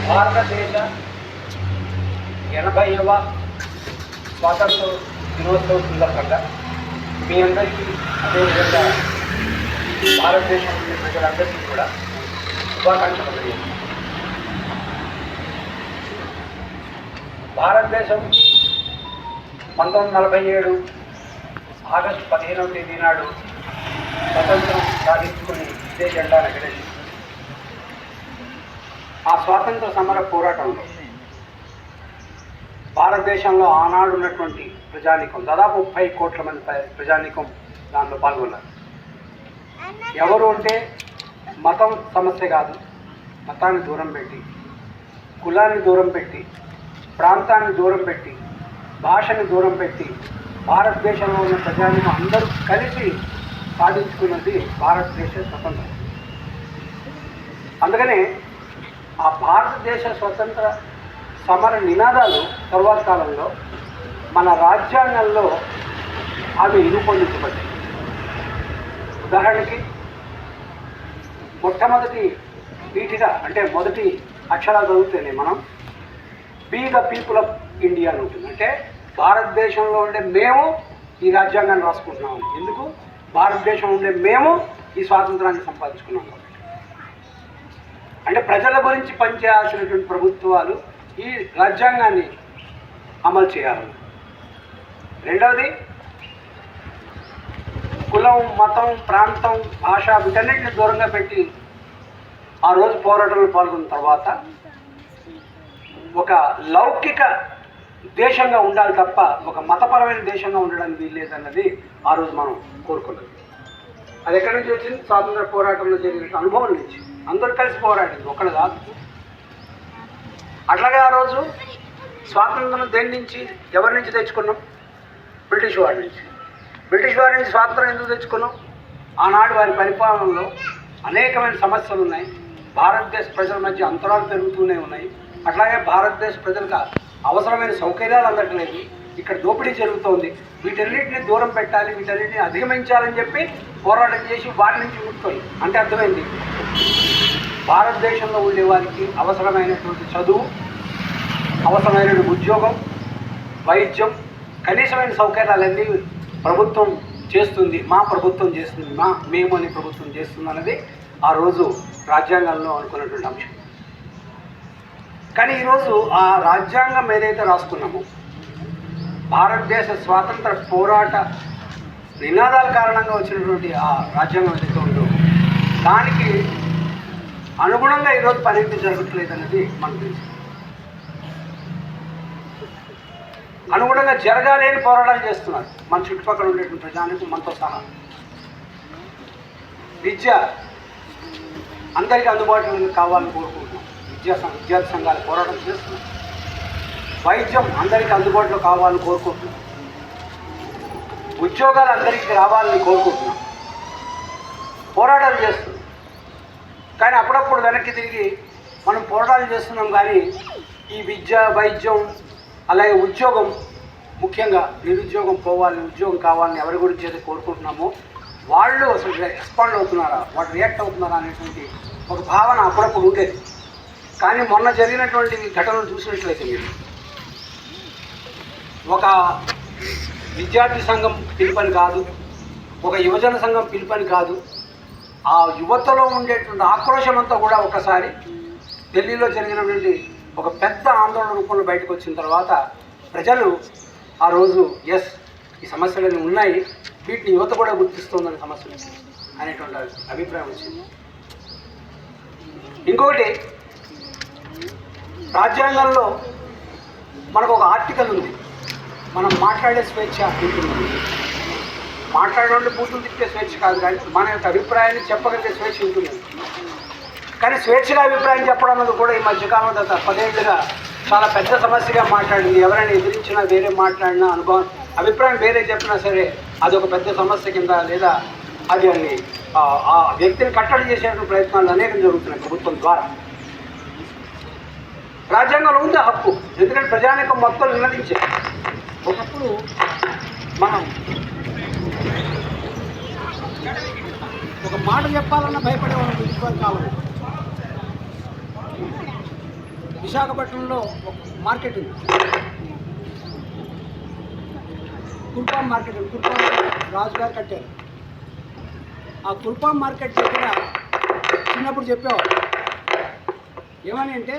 భారతదేశ 80వ స్వాతంత్ర దినోత్సవం సందర్భంగా మీ అందరికీ అదేవిధంగా భారతదేశం ప్రజలందరికీ కూడా శుభాకాంక్షలు తెలియజేస్తున్నాను. భారతదేశం 1947 ఆగస్టు 15వ తేదీ నాడు స్వతంత్రం సాధించుకుని ఇదే జెండాను ఎగరేసింది. ఆ స్వాతంత్ర సమర పోరాటంలో భారతదేశంలో ఆనాడు ఉన్నటువంటి ప్రజానీకం దాదాపు 30 కోట్ల మంది ప్రజానీకం దాంట్లో పాల్గొన్నారు. ఎవరు అంటే మతం సమస్య కాదు, మతాన్ని దూరం పెట్టి, కులాన్ని దూరం పెట్టి, ప్రాంతాన్ని దూరం పెట్టి, భాషని దూరం పెట్టి భారతదేశంలో ఉన్న ప్రజానీకం అందరూ కలిసి సాధించుకున్నది భారతదేశ స్వతంత్రం. అందుకనే ఆ భారతదేశ స్వతంత్ర సమర నినాదాలు తరువాత కాలంలో మన రాజ్యాంగంలో అవి రూపొందించబడ్డాయి. ఉదాహరణకి మొట్టమొదటి వీటిగా అంటే మొదటి అక్షరాలు చదివితేనే మనం be the people of India అని ఉంటుంది. అంటే భారతదేశంలో ఉండే మేము ఈ రాజ్యాంగాన్ని రాసుకుంటున్నాము. ఎందుకు? భారతదేశంలో ఉండే మేము ఈ స్వాతంత్రాన్ని సంపాదించుకున్నాం కాబట్టి. అంటే ప్రజల గురించి పనిచేయాల్సినటువంటి ప్రభుత్వాలు ఈ రాజ్యాంగాన్ని అమలు చేయాలి. రెండవది కులం, మతం, ప్రాంతం, భాష వీటన్నిటిని దూరంగా పెట్టి ఆ రోజు పోరాటంలో పాల్గొన్న తర్వాత ఒక లౌకిక దేశంగా ఉండాలి తప్ప ఒక మతపరమైన దేశంగా ఉండడానికి వీల్లేదన్నది ఆ రోజు మనం కోరుకున్నది. అది ఎక్కడి నుంచి వచ్చింది? స్వాతంత్ర పోరాటంలో జరిగిన అనుభవం నుంచి. అందరూ కలిసి పోరాడింది, ఒక్కడు కాదు. అట్లాగే ఆ రోజు స్వాతంత్రం దేని నుంచి, ఎవరి నుంచి తెచ్చుకున్నాం? బ్రిటిష్ వారి నుంచి. బ్రిటిష్ వారి నుంచి స్వాతంత్రం ఎందుకు తెచ్చుకున్నాం? ఆనాడు వారి పరిపాలనలో అనేకమైన సమస్యలు ఉన్నాయి. భారతదేశ ప్రజల మధ్య అంతరాలు పెరుగుతూనే ఉన్నాయి. అట్లాగే భారతదేశ ప్రజలకు అవసరమైన సౌకర్యాలు అందట్లేదు. ఇక్కడ దోపిడీ జరుగుతోంది. వీటన్నిటిని దూరం పెట్టాలి, వీటన్నిటిని అధిగమించాలని చెప్పి పోరాటం చేసి వారి నుంచి ముట్టుకోవాలి. అంటే అర్థమైంది, భారతదేశంలో ఉండే వారికి అవసరమైనటువంటి చదువు, అవసరమైనటువంటి ఉద్యోగం, వైద్యం, కనీసమైన సౌకర్యాలన్నీ ప్రభుత్వం చేస్తుంది, మా ప్రభుత్వం చేస్తుంది, మేము అని ప్రభుత్వం చేస్తుంది అన్నది ఆ రోజు రాజ్యాంగంలో అనుకున్నటువంటి అంశం. కానీ ఈరోజు ఆ రాజ్యాంగం ఏదైతే రాసుకున్నామో, భారతదేశ స్వాతంత్ర పోరాట నినాదాల కారణంగా వచ్చినటువంటి ఆ రాజ్యాంగం ఏదైతే ఉందో దానికి అనుగుణంగా ఈరోజు పని జరగట్లేదు అనేది మనకు తెలుసు. అనుగుణంగా జరగాలేని పోరాటాలు చేస్తున్నారు మన చుట్టుపక్కల ఉండేటువంటి ప్రజానికి, మనతో సహా. విద్య అందరికీ అందుబాటులో కావాలని కోరుకుంటున్నాం. విద్యార్థి సంఘాలు పోరాటం చేస్తున్నాం. వైద్యం అందరికీ అందుబాటులో కావాలని కోరుకుంటున్నాం. ఉద్యోగాలు అందరికీ రావాలని కోరుకుంటున్నాం. పోరాటాలు చేస్తున్నాం. కానీ అప్పుడప్పుడు వెనక్కి తిరిగి మనం పోరాటాలు చేస్తున్నాం, కానీ ఈ విద్య, వైద్యం, అలాగే ఉద్యోగం, ముఖ్యంగా నిరుద్యోగం పోవాలని, ఉద్యోగం కావాలని ఎవరి గురించి అయితే కోరుకుంటున్నామో వాళ్ళు అసలు రెస్పాండ్ అవుతున్నారా, వాళ్ళు రియాక్ట్ అవుతున్నారా అనేటువంటి ఒక భావన అప్పుడప్పుడు ఉండేది. కానీ మొన్న జరిగినటువంటి ఘటనలు చూసినట్లయితే మీరు ఒక విద్యార్థి సంఘం పిలుపని కాదు, ఒక యువజన సంఘం పిలుపని కాదు, ఆ యువతలో ఉండేటువంటి ఆక్రోశం అంతా కూడా ఒకసారి ఢిల్లీలో జరిగినటువంటి ఒక పెద్ద ఆందోళన రూపంలో బయటకు వచ్చిన తర్వాత ప్రజలు ఆ రోజు ఎస్ ఈ సమస్యలన్నీ ఉన్నాయి, వీటిని యువత కూడా గుర్తిస్తుందని సమస్యలు అనేటువంటి అభిప్రాయం వచ్చింది. ఇంకొకటి, రాజ్యాంగంలో మనకు ఒక ఆర్టికల్ ఉంది, మనం మాట్లాడే స్వేచ్ఛ ఉంటుంది. మాట్లాడే బూతులు తిట్టే స్వేచ్ఛ కాదు, కానీ మన యొక్క అభిప్రాయాన్ని చెప్పగలిగే స్వేచ్ఛ ఉంటుంది. కానీ స్వేచ్ఛగా అభిప్రాయం చెప్పడం అన్నది కూడా ఈ మధ్యకాలంలో గత 10 ఏళ్ళుగా చాలా పెద్ద సమస్యగా మాట్లాడింది. ఎవరైనా ఎదిరించినా, వేరే మాట్లాడినా, అనుభవం అభిప్రాయం వేరే చెప్పినా సరే అది ఒక పెద్ద సమస్య కింద, లేదా అది ఆ వ్యక్తిని కట్టడి చేసేటువంటి ప్రయత్నాలు అనేకం జరుగుతున్నాయి ప్రభుత్వం ద్వారా. రాజ్యాంగంలో ఉంది హక్కు, ఎందుకంటే ప్రజానీకం మొత్తం నినదించే. ఒకప్పుడు మనం ఒక మాట చెప్పాలన్నా భయపడేవాళ్ళం బ్రిటిష్ వారు కావాలి. విశాఖపట్నంలో ఒక మార్కెట్ ఉంది, కుల్పాం మార్కెట్ ఉంది. కుల్పాం రాజుగారు కట్టారు. ఆ కుల్పాం మార్కెట్ దగ్గర చిన్నప్పుడు చెప్పేవారు ఏమని అంటే,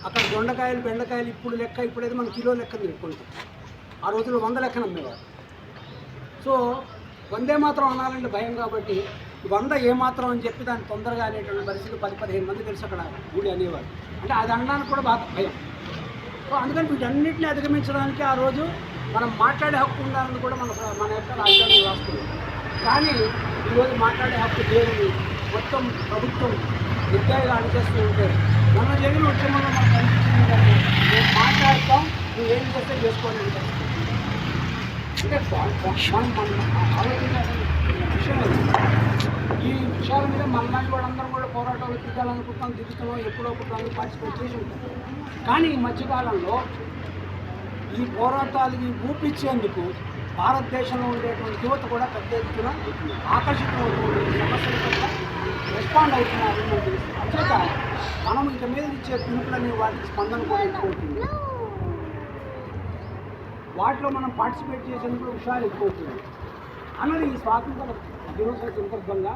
అక్కడ దొండకాయలు బెండకాయలు ఇప్పుడు లెక్క, ఇప్పుడైతే మనం కిలో లెక్క తిరుక్కుంటాం. ఆ రోజుల్లో 100 లెక్కన అమ్మేవారు. సో 100 మాత్రం అనాలంటే భయం కాబట్టి 100 ఏమాత్రం అని చెప్పి దాన్ని తొందరగా అనేటువంటి పరిస్థితి 10-15 మంది కలిసి అక్కడ గుడి అనేవారు. అంటే అది అనడానికి కూడా బాగా భయం. సో అందుకని వీటన్నిటిని అధిగమించడానికి ఆ రోజు మనం మాట్లాడే హక్కు ఉండాలని కూడా మన యొక్క రాజ్యాంగం రాస్తుంది. కానీ ఈరోజు మాట్లాడే హక్కు లేదని మొత్తం ప్రభుత్వం నిర్దయగా అనిచేస్తూ ఉంటే, మన జరిగిన ఉద్యమంలో మనకు అనిపించింది కానీ మేము మాట్లాడతాం, నువ్వు ఏం చేస్తే చేసుకోండి అంటే మనం ఆలోచించాల్సిన విషయం అది. ఈ విషయాల మీద మనలాంటి వాళ్ళందరం కూడా పోరాటాలు దిగాలనుకుంటాం, దిగుతున్నాం, ఎప్పుడో ఒకటి పార్టిసిపేట్ చేసి ఉంటాం. కానీ ఈ మధ్యకాలంలో ఈ పోరాటాలకి ఊపిచ్చేందుకు భారతదేశంలో ఉండేటువంటి యువత కూడా పెద్ద ఎత్తున ఆకర్షితమవుతున్న సమస్యల పట్ల రెస్పాండ్ అవుతున్నారు మనకు తెలుస్తుంది. అంచేత మనం ఇక మీద ఇచ్చే పిలుపులని వాటికి స్పందన కూడా ఎక్కువ అవుతుంది. వాటిలో మనం పార్టిసిపేట్ చేసేందుకు విషయాలు ఎక్కువ అవుతుంది అన్నది ఈ స్వాతంత్ర దినోత్సవ సందర్భంగా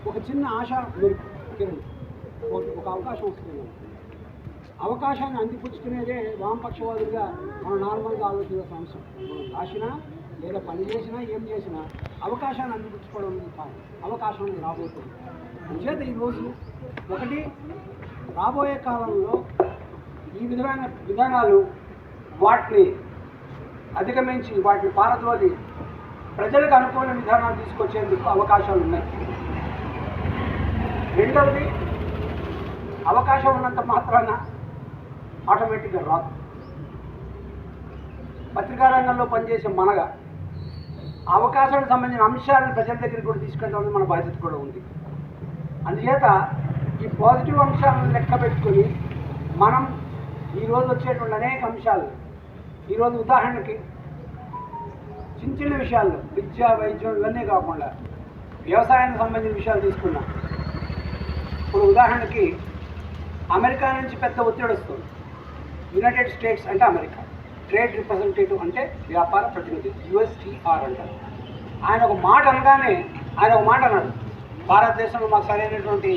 ఒక చిన్న ఆశ కిరణ్ ఒక అవకాశం వస్తుంది. అవకాశాన్ని అందిపుచ్చుకునేదే వామపక్షవాదులుగా మనం నార్మల్గా ఆలోచించాల్సిన అంశం. మనం రాసినా లేదా పని చేసినా ఏం చేసినా అవకాశాన్ని అందిపుచ్చుకోవడం కాదు, అవకాశం రాబోతుంది. అంచేత ఈరోజు ఒకటి రాబోయే కాలంలో ఈ విధమైన విధానాలు వాటిని అధిగమించి వాటిని పారద్రోలి ప్రజలకు అనుకూల విధానాలు తీసుకొచ్చేందుకు అవకాశాలు ఉన్నాయి. రెండవది, అవకాశం ఉన్నంత మాత్రాన ఆటోమేటిక్గా రాదు. పత్రికా రంగంలో పనిచేసే మనగా అవకాశానికి సంబంధించిన అంశాలను ప్రజల దగ్గరికి కూడా తీసుకెళ్ళడం మన బాధ్యత కూడా ఉంది. అందుచేత ఈ పాజిటివ్ అంశాలను లెక్క పెట్టుకొని మనం ఈరోజు వచ్చేటువంటి అనేక అంశాలు, ఈరోజు ఉదాహరణకి చిన్న చిన్న విషయాల్లో విద్య, వైద్యం ఇవన్నీ కాకుండా వ్యవసాయానికి సంబంధించిన విషయాలు తీసుకున్నాం. ఇప్పుడు ఉదాహరణకి అమెరికా నుంచి పెద్ద ఒత్తిడి వస్తుంది. యునైటెడ్ స్టేట్స్ అంటే అమెరికా, ట్రేడ్ రిప్రజెంటేటివ్ అంటే వ్యాపార ప్రతినిధి, USTR అంటారు. ఆయన ఒక మాట అనగానే ఆయన ఒక మాట అన్నాడు, భారతదేశంలో మాకు సరైనటువంటి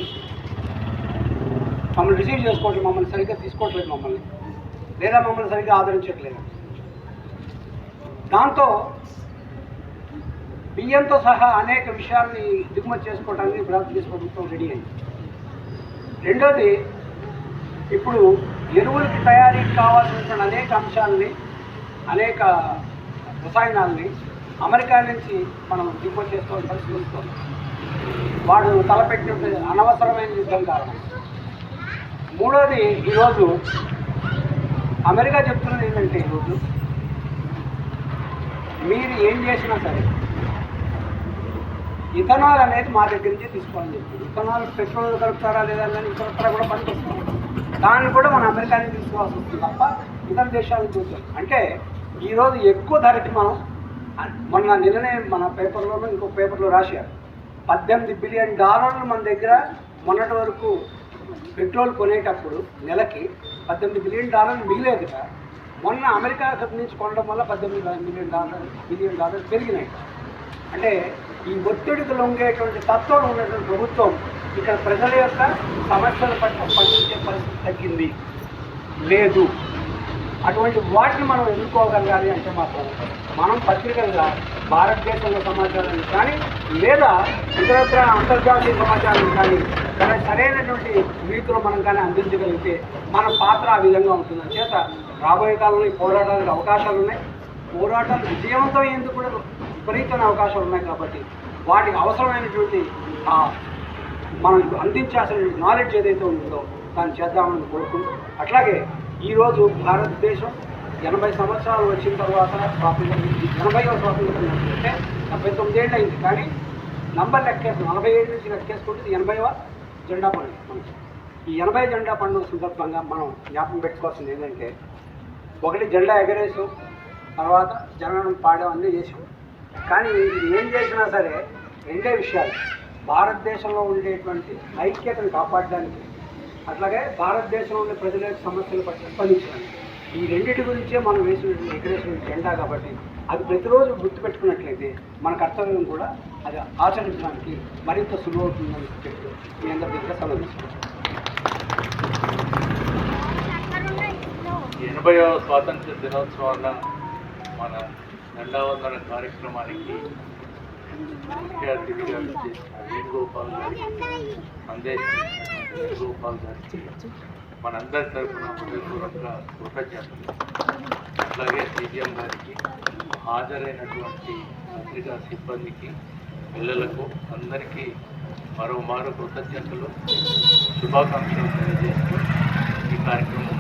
మమ్మల్ని రిసీవ్ చేసుకోవట్లేదు, మమ్మల్ని సరిగ్గా తీసుకోవట్లేదు, మమ్మల్ని లేదా మమ్మల్ని సరిగ్గా ఆదరించట్లేదు. దాంతో బియ్యంతో సహా అనేక విషయాల్ని దిగుమతి చేసుకోవడానికి భారతదేశ ప్రభుత్వం రెడీ అయింది. రెండోది, ఇప్పుడు ఎరువులకి తయారీకి కావాల్సినటువంటి అనేక అంశాలని, అనేక రసాయనాలని అమెరికా నుంచి మనం దిగుమతి చేసుకోవాల్సిన పరిస్థితి వస్తుంది. వాడు తలపెట్టిన అనవసరమైన యుద్ధం కారణం. మూడోది, ఈరోజు అమెరికా చెప్తున్నది ఏంటంటే, ఈరోజు మీరు ఏం చేసినా సరే ఇథనాల్ అనేది మా దగ్గర నుంచి తీసుకోవాలని చెప్తుంది. ఇథనాల్ పెట్రోల్ కలుపుతారా లేదా కానీ ఇతర కూడా పనికొస్తుంది. దాన్ని కూడా మన అమెరికా నుంచి తీసుకోవాల్సి వస్తుంది తప్ప ఇతర దేశాలను చూసాం. అంటే ఈరోజు ఎక్కువ ధరకి మనం నిన్ననే మన పేపర్లోనూ ఇంకో పేపర్లో రాశారు, $18 బిలియన్ మన దగ్గర మొన్నటి వరకు పెట్రోల్ కొనేటప్పుడు నెలకి $18 బిలియన్ మిగిలేదు. మొన్న అమెరికా నుంచి కొనడం వల్ల $18 బిలియన్ పెరిగినాయి. అంటే ఈ ఒత్తిడికి లొంగేటువంటి తత్వం ఉన్నటువంటి ప్రభుత్వం ఇక్కడ ప్రజల యొక్క సమస్యల పట్ల స్పందించే పరిస్థితి తగ్గింది లేదు. అటువంటి వాటిని మనం ఎదుర్కోగలగాలి అంటే మాత్రం మనం పత్రికలుగా భారతదేశంలో సమాచారాన్ని కానీ లేదా ఇతరత్ర అంతర్జాతీయ సమాచారాన్ని కానీ సరైనటువంటి రీతిలో మనం కానీ అందించగలిగితే మన పాత్ర ఆ విధంగా ఉంటుంది. చేత రాబోయే కాలంలో ఈ పోరాటానికి అవకాశాలు ఉన్నాయి. పోరాటాలు విజయవంతం అయ్యేందుకు కూడా విపరీతమైన అవకాశాలు ఉన్నాయి. కాబట్టి వాటికి అవసరమైనటువంటి మనం అందించాల్సిన నాలెడ్జ్ ఏదైతే ఉంటుందో దాన్ని చేద్దామని కోరుకుంటూ, అట్లాగే ఈరోజు భారతదేశం 80 సంవత్సరాలు వచ్చిన తర్వాత స్వాతంత్రం, 80వ స్వాతంత్రం అంటే 79 ఏళ్ళు అయింది. కానీ నంబర్ లెక్కేసి 47 నుంచి లెక్కేసుకుంటే 80వ జెండా పండుగ మనకి. ఈ 80 జెండా పండుగ సందర్భంగా మనం జ్ఞాపకం పెట్టుకోవాల్సింది ఏంటంటే, ఒకటి జెండా ఎగరేసాం, తర్వాత జనగణం పాడాం, అన్నీ చేసాం. కానీ ఇది ఏం చేసినా సరే రెండే విషయాలు, భారతదేశంలో ఉండేటువంటి ఐక్యతను కాపాడడానికి, అట్లాగే భారతదేశంలోని ప్రజల యొక్క సమస్యల పట్ల స్పందించాలి. ఈ రెండింటి గురించే మనం వేసిన ఎగరేసిన జెండా కాబట్టి అది ప్రతిరోజు గుర్తుపెట్టుకున్నట్లయితే మన కర్తవ్యం కూడా అది ఆచరించడానికి మరింత సులువవుతుందని చెప్పి మీ అందరి దగ్గర సమర్థిస్తున్నాను. 80వ స్వాతంత్ర దినోత్సవాల మన దండావందన కార్యక్రమానికి ముఖ్య అతిథిగా చేసిన వేణుగోపాల్ గారికి సందేశం వేణుగోపాల్ గారికి మనందరి తరఫున హృదయపూర్వక కృతజ్ఞతలు. అట్లాగే సీఎం గారికి, హాజరైనటువంటి పత్రికా సిబ్బందికి, పిల్లలకు అందరికీ మరోమారు కృతజ్ఞతలు, శుభాకాంక్షలు తెలియజేస్తూ ఈ కార్యక్రమం